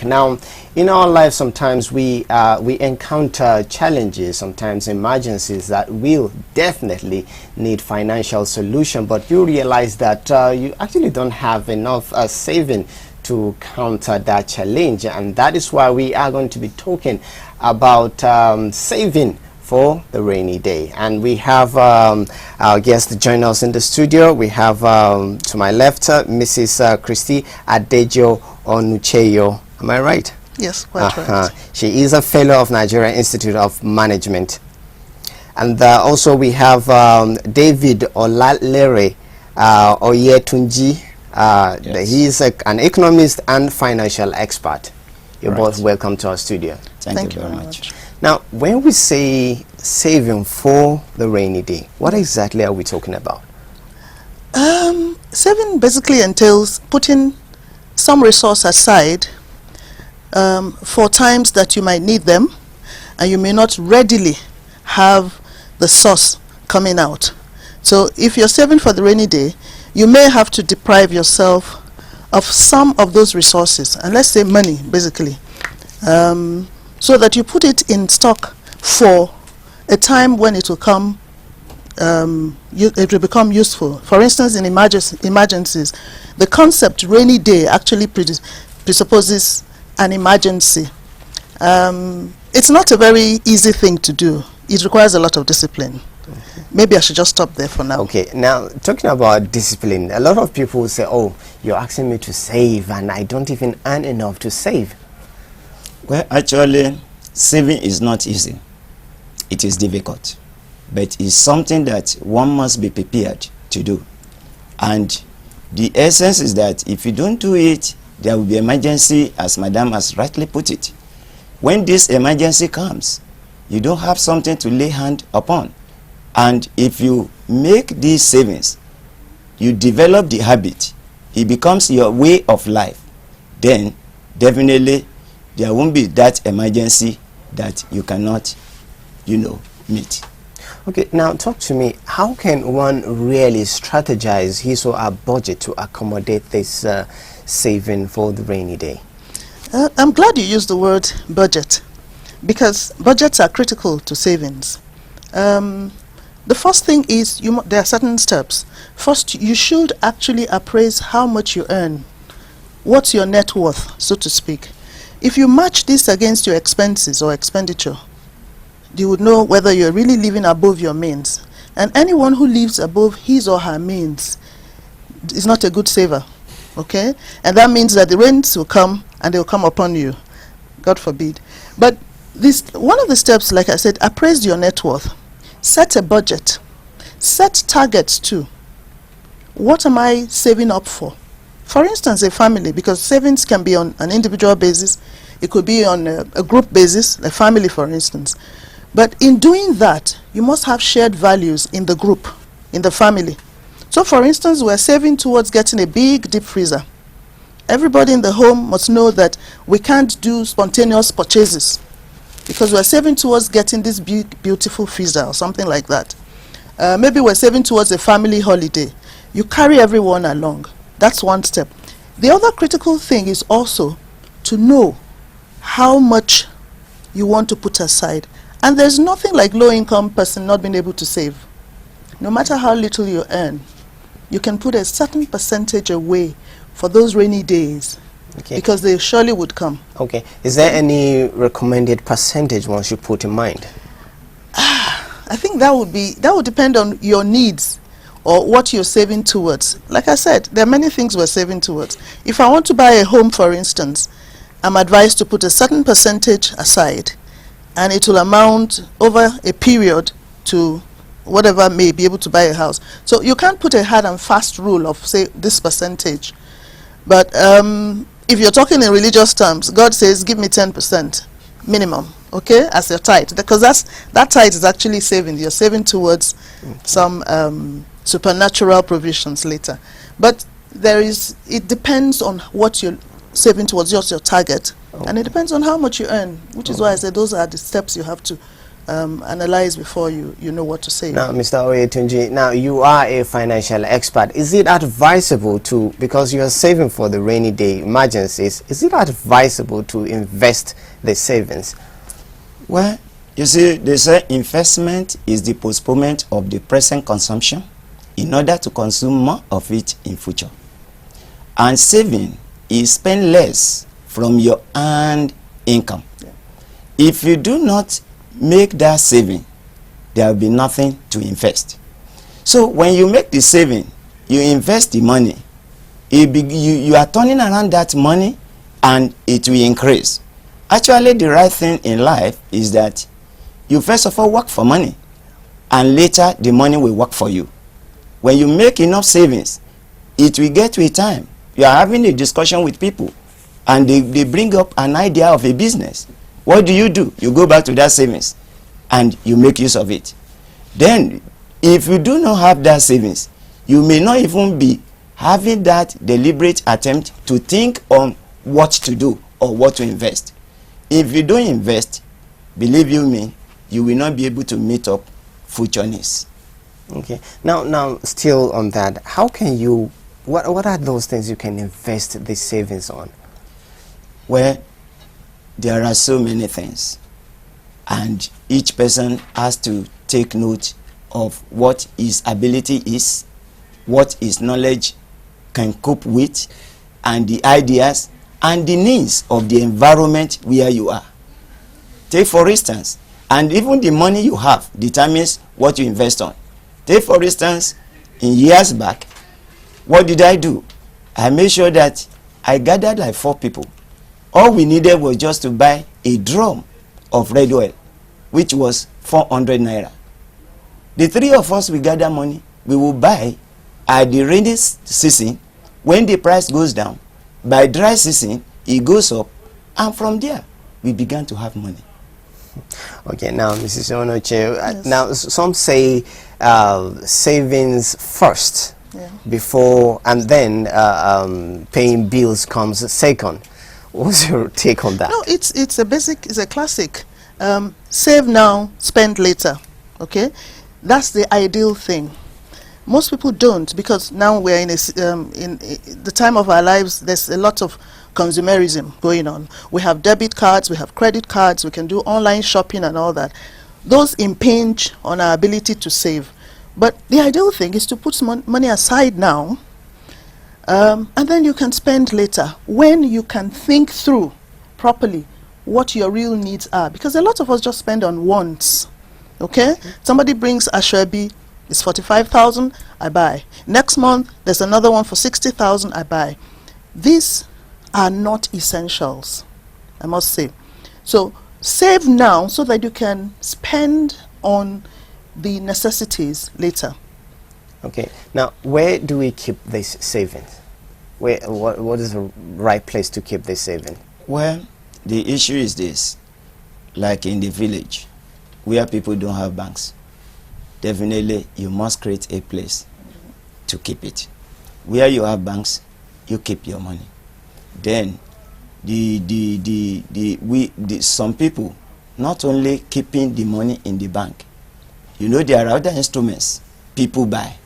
topic. Now, in our life, sometimes we encounter challenges, sometimes emergencies that will definitely need financial solution, but you realize that you actually don't have enough saving to counter that challenge, and that is why we are going to be talking about saving for the rainy day. And we have our guest join us in the studio. We have to my left Mrs. Christy Adejo Onucheyo. Am I right? Yes, quite right. She is a fellow of Nigeria Institute of Management. And also we have David Olalere Oyetunji. Yes. He is an economist and financial expert. You're both welcome to our studio. Thank you very much. Now, when we say saving for the rainy day, what exactly are we talking about? Saving basically entails putting some resource aside for times that you might need them, and you may not readily have the source coming out. So if you're saving for the rainy day, you may have to deprive yourself of some of those resources, and let's say money, basically, so that you put it in stock for a time when it will come, it will become useful. For instance, in emergencies, the concept rainy day actually presupposes an emergency. It's not a very easy thing to do. It requires a lot of discipline. Maybe I should just stop there for now. Okay, now talking about discipline, a lot of people say, oh, you're asking me to save and I don't even earn enough to save. Well, actually, saving is not easy. It is difficult. But it's something that one must be prepared to do. And the essence is that if you don't do it, there will be emergency, as Madam has rightly put it. When this emergency comes, you don't have something to lay hand upon. And if you make these savings, you develop the habit, it becomes your way of life, then definitely there won't be that emergency that you cannot, meet. Okay, now talk to me. How can one really strategize his or her budget to accommodate this saving for the rainy day? I'm glad you used the word budget, because budgets are critical to savings. The first thing is there are certain steps. First, you should actually appraise how much you earn. What's your net worth, so to speak? If you match this against your expenses or expenditure, you would know whether you're really living above your means. And anyone who lives above his or her means is not a good saver, okay? And that means that the rains will come and they will come upon you, God forbid. But one of the steps, like I said, appraise your net worth. Set a budget. Set targets too. What am I saving up for? For instance, a family, because savings can be on an individual basis. It could be on a group basis, a family, for instance. But in doing that, you must have shared values in the group, in the family. So, for instance, we're saving towards getting a big deep freezer. Everybody in the home must know that we can't do spontaneous purchases, because we're saving towards getting this big, beautiful freezer or something like that. Maybe we're saving towards a family holiday. You carry everyone along. That's one step. The other critical thing is also to know how much you want to put aside. And there's nothing like low-income person not being able to save. No matter how little you earn, you can put a certain percentage away for those rainy days. Okay. Because they surely would come. Okay. Is there any recommended percentage one should put in mind? I think that would depend on your needs or what you're saving towards. Like I said, there are many things we're saving towards. If I want to buy a home, for instance, I'm advised to put a certain percentage aside, and it will amount over a period to whatever may be able to buy a house. So you can't put a hard and fast rule of, say, this percentage. But if you're talking in religious terms, God says, give me 10% minimum, okay, as your tithe. Because that tithe is actually saving. You're saving towards some supernatural provisions later. But it depends on what you're saving towards, just your target. And it depends on how much you earn, which is why I said those are the steps you have to analyze before you know what to say. Now, Mr. Oyetunji, now you are a financial expert. Is it advisable to, because you are saving for the rainy day emergencies, is it advisable to invest the savings? Well, you see, they say investment is the postponement of the present consumption in order to consume more of it in future. And saving is spend less from your earned income. Yeah. If you do not make that saving, there will be nothing to invest. So when you make the saving, you invest the money, you are turning around that money and it will increase. Actually, the right thing in life is that you first of all work for money, and later the money will work for you. When you make enough savings, it will get to a time you are having a discussion with people and they bring up an idea of a business. What do? You go back to that savings and you make use of it. Then if you do not have that savings, you may not even be having that deliberate attempt to think on what to do or what to invest. If you don't invest, believe you me, you will not be able to meet up future needs. Okay. Now, still on that, how can you? What are those things you can invest the savings on? Well, there are so many things, and each person has to take note of what his ability is, what his knowledge can cope with, and the ideas and the needs of the environment where you are. Take for instance, and even the money you have determines what you invest on. Take for instance, in years back, what did I do? I made sure that I gathered like 4 people. All we needed was just to buy a drum of red oil, which was 400 naira. The 3 of us, we gather money, we will buy at the rainy season. When the price goes down, by dry season, it goes up, and from there, we began to have money. Okay, now, Mrs. Onoche, Yes. now some say savings first, Yeah. before, and then paying bills comes second. What's your take on that? No, it's a classic. Save now, spend later. Okay, that's the ideal thing. Most people don't, because now we're in the time of our lives. There's a lot of consumerism going on. We have debit cards, we have credit cards, we can do online shopping and all that. Those impinge on our ability to save. But the ideal thing is to put some money aside now, and then you can spend later when you can think through properly what your real needs are. Because a lot of us just spend on wants. Okay? Somebody brings Ashwebi, it's 45,000, I buy. Next month, there's another one for 60,000, I buy. These are not essentials, I must say. So save now so that you can spend on the necessities later. Okay, now where do we keep this savings? What is the right place to keep this saving? Well, the issue is this. Like in the village, where people don't have banks, definitely you must create a place to keep it. Where you have banks, you keep your money. Then some people not only keeping the money in the bank, you know, there are other instruments people buy,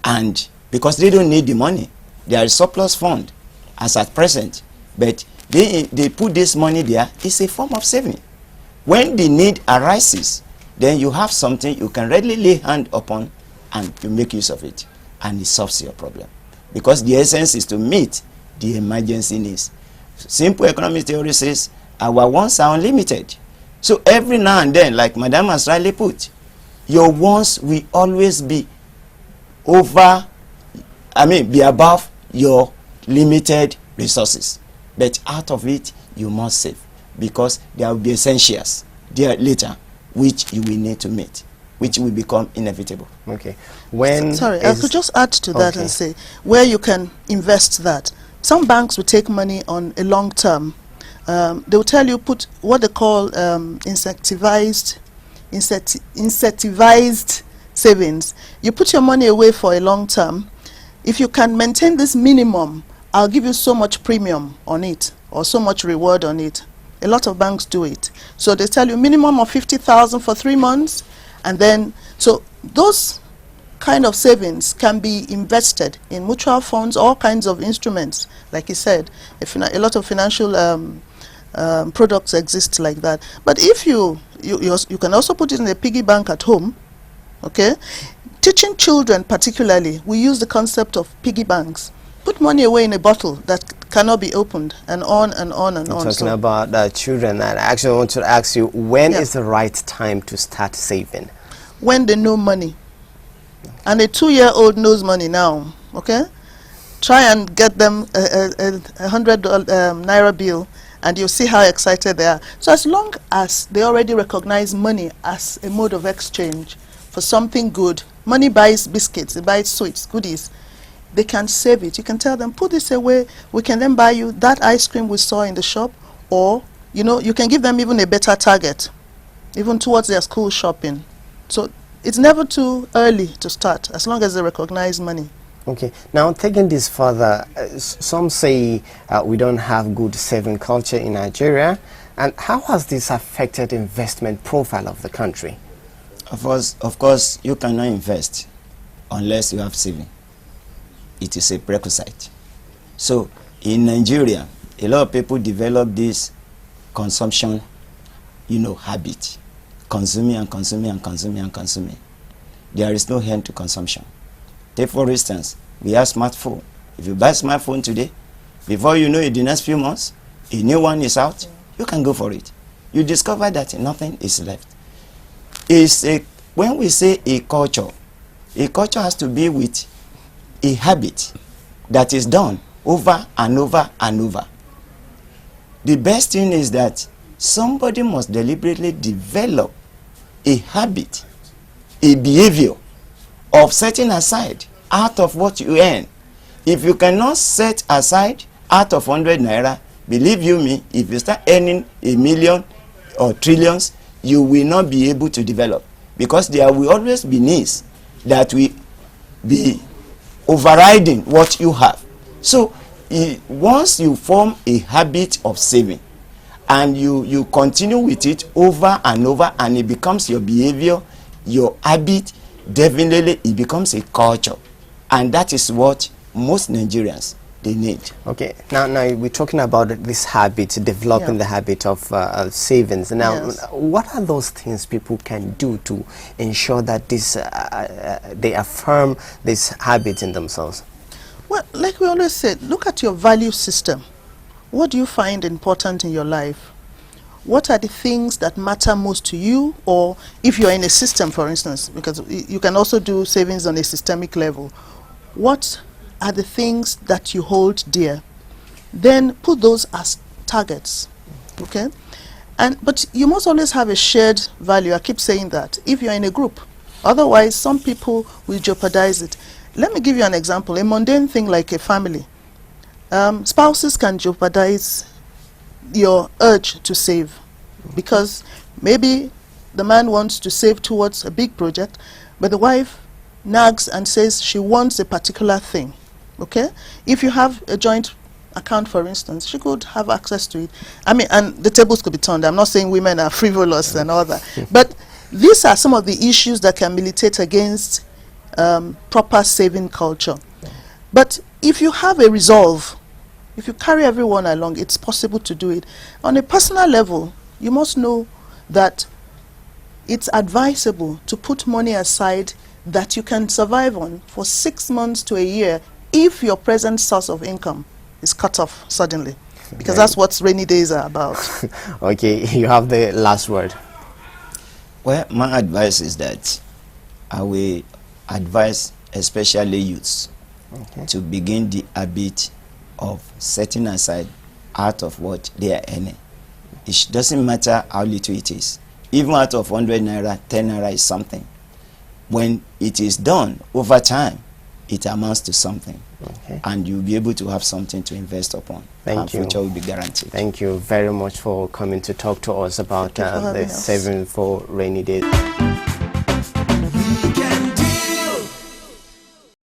and because they don't need the money, there is surplus fund as at present, but they put this money there. It's a form of saving. When the need arises, then you have something you can readily lay hand upon and you make use of it, and it solves your problem, because the essence is to meet the emergency needs. Simple economic theory says our wants are unlimited. So every now and then, like Madam has rightly put, your wants will always be be above your limited resources. But out of it, you must save, because there will be essentials there later which you will need to meet, which will become inevitable. Okay. Sorry, I could just add to that and say where you can invest that. Some banks will take money on a long term. They will tell you put what they call incentivized savings. You put your money away for a long term. If you can maintain this minimum, I'll give you so much premium on it or so much reward on it. A lot of banks do it. So they tell you minimum of 50,000 for 3 months, and then, so those kind of savings can be invested in mutual funds, all kinds of instruments. Like you said, a lot of financial products exist like that. But if you can also put it in a piggy bank at home, okay? Teaching children particularly, we use the concept of piggy banks. Put money away in a bottle that cannot be opened, and on and on and on. Talking about children, and I actually want to ask you, when is the right time to start saving? When they know money. And a 2-year-old knows money now, okay? Try and get them a $100 Naira bill, and you'll see how excited they are. So as long as they already recognize money as a mode of exchange for something good, money buys biscuits, it buys sweets, goodies, they can save it. You can tell them, put this away, we can then buy you that ice cream we saw in the shop, or, you know, you can give them even a better target, even towards their school shopping. So it's never too early to start, as long as they recognize money. Okay, now taking this further, some say we don't have good saving culture in Nigeria, and how has this affected investment profile of the country? Of course, you cannot invest unless you have saving. It is a prerequisite. So in Nigeria, a lot of people develop this consumption, habit, consuming and consuming and consuming and consuming. There is no end to consumption. Take for instance, we have smartphone. If you buy a smartphone today, before you know it, the next few months, a new one is out, you can go for it. You discover that nothing is left. When we say a culture has to be with a habit that is done over and over and over. The best thing is that somebody must deliberately develop a habit, a behavior of setting aside out of what you earn. If you cannot set aside out of 100 Naira, believe you me, if you start earning a million or trillions, you will not be able to develop, because there will always be needs that will be overriding what you have. So once you form a habit of saving and you continue with it over and over, and it becomes your behavior, your habit, definitely it becomes a culture, and that is what most Nigerians they need. Okay, now we're talking about this habit, developing the habit of savings. Now, what are those things people can do to ensure that this they affirm this habit in themselves? Well, like we always said, look at your value system. What do you find important in your life? What are the things that matter most to you? Or if you're in a system, for instance, because you can also do savings on a systemic level, what are the things that you hold dear? Then put those as targets, okay? But you must always have a shared value. I keep saying that, if you're in a group. Otherwise, some people will jeopardize it. Let me give you an example. A mundane thing like a family. Spouses can jeopardize your urge to save, because maybe the man wants to save towards a big project, but the wife nags and says she wants a particular thing. Okay, if you have a joint account, for instance, she could have access to it. I mean, and the tables could be turned. I'm not saying women are frivolous and all that, but these are some of the issues that can militate against proper saving culture. But if you have a resolve, if you carry everyone along, it's possible to do it. On a personal level, you must know that it's advisable to put money aside that you can survive on for 6 months to a year if your present source of income is cut off suddenly, because that's what rainy days are about. Okay, you have the last word. Well, my advice is that I will advise especially youths to begin the habit of setting aside out of what they are earning. It doesn't matter how little it is. Even out of 100 Naira, 10 Naira is something. When it is done over time, it amounts to something, and you'll be able to have something to invest upon. Thank you. Future will be guaranteed. Thank you very much for coming to talk to us about the saving for rainy days.